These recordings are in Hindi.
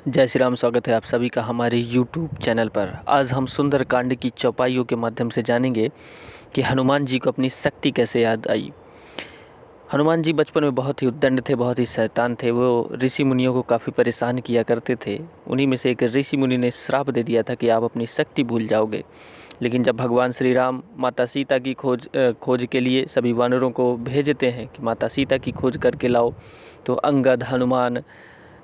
जय श्री राम। स्वागत है आप सभी का हमारे YouTube चैनल पर। आज हम सुंदरकांड की चौपाइयों के माध्यम से जानेंगे कि हनुमान जी को अपनी शक्ति कैसे याद आई। हनुमान जी बचपन में बहुत ही उद्दंड थे, बहुत ही शैतान थे। वो ऋषि मुनियों को काफ़ी परेशान किया करते थे। उन्हीं में से एक ऋषि मुनि ने श्राप दे दिया था कि आप अपनी शक्ति भूल जाओगे। लेकिन जब भगवान श्री राम माता सीता की खोज के लिए सभी वानरों को भेजते हैं कि माता सीता की खोज करके लाओ, तो अंगद, हनुमान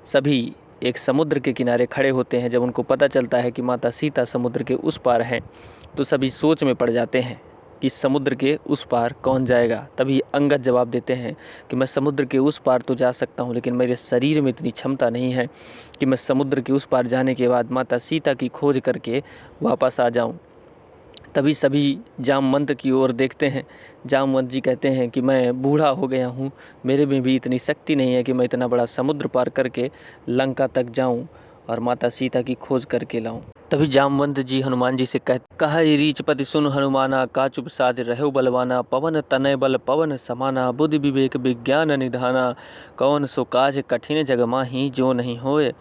सभी एक समुद्र के किनारे खड़े होते हैं। जब उनको पता चलता है कि माता सीता समुद्र के उस पार हैं, तो सभी सोच में पड़ जाते हैं कि समुद्र के उस पार कौन जाएगा। तभी अंगद जवाब देते हैं कि मैं समुद्र के उस पार तो जा सकता हूँ, लेकिन मेरे शरीर में इतनी क्षमता नहीं है कि मैं समुद्र के उस पार जाने के बाद माता सीता की खोज करके वापस आ जाऊँ। तभी सभी जामवंत की ओर देखते हैं। जामवंत जी कहते हैं कि मैं बूढ़ा हो गया हूँ, मेरे में भी इतनी शक्ति नहीं है कि मैं इतना बड़ा समुद्र पार करके लंका तक जाऊँ और माता सीता की खोज करके लाऊं। तभी जामवंत जी हनुमान जी से कहा रीचपति सुन हनुमाना, काचुप साज रहो बलवाना, पवन तनय बल पवन समाना, बुद्धि विवेक विज्ञान निधाना, कौन सो काज कठिन जग माही, जो नहीं होए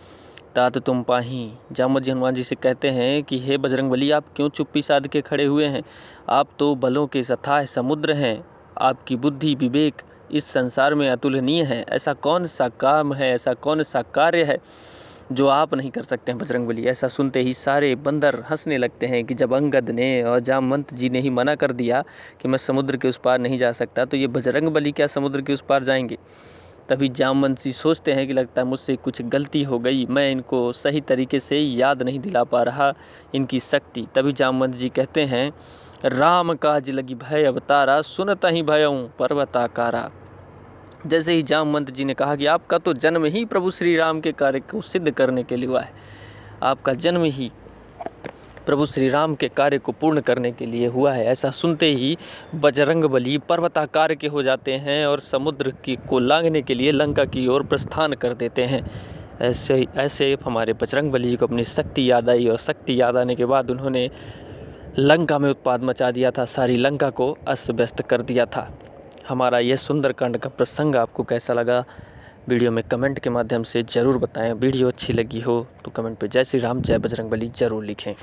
तात तुम पाही। जामवंत जी हनुमान जी से कहते हैं कि हे बजरंगबली, आप क्यों चुप्पी साध के खड़े हुए हैं? आप तो बलों के अथाह समुद्र हैं। आपकी बुद्धि विवेक इस संसार में अतुलनीय है। ऐसा कौन सा काम है, ऐसा कौन सा कार्य है जो आप नहीं कर सकते हैं बजरंगबली। ऐसा सुनते ही सारे बंदर हंसने लगते हैं कि जब अंगद ने और जामवंत जी ने ही मना कर दिया कि मैं समुद्र के उस पार नहीं जा सकता, तो ये बजरंगबली क्या समुद्र के उस पार जाएंगे। तभी जामवंत जी सोचते हैं कि लगता है मुझसे कुछ गलती हो गई, मैं इनको सही तरीके से याद नहीं दिला पा रहा इनकी शक्ति। तभी जामवंत जी कहते हैं, राम काज लगी भय अवतारा, सुनता ही भयऊँ पर्वताकारा। जैसे ही जामवंत जी ने कहा कि आपका तो जन्म ही प्रभु श्री राम के कार्य को सिद्ध करने के लिए हुआ है, आपका जन्म ही प्रभु श्री राम के कार्य को पूर्ण करने के लिए हुआ है, ऐसा सुनते ही बजरंगबली पर्वताकार के हो जाते हैं और समुद्र को लांघने के लिए लंका की ओर प्रस्थान कर देते हैं। ऐसे हमारे बजरंगबली जी को अपनी शक्ति याद आई और शक्ति याद आने के बाद उन्होंने लंका में उत्पात मचा दिया था, सारी लंका को अस्त व्यस्त कर दिया था। हमारा यह सुंदरकांड का प्रसंग आपको कैसा लगा, वीडियो में कमेंट के माध्यम से ज़रूर बताएं। वीडियो अच्छी लगी हो तो कमेंट पे जय श्री राम, जय बजरंगबली ज़रूर लिखें।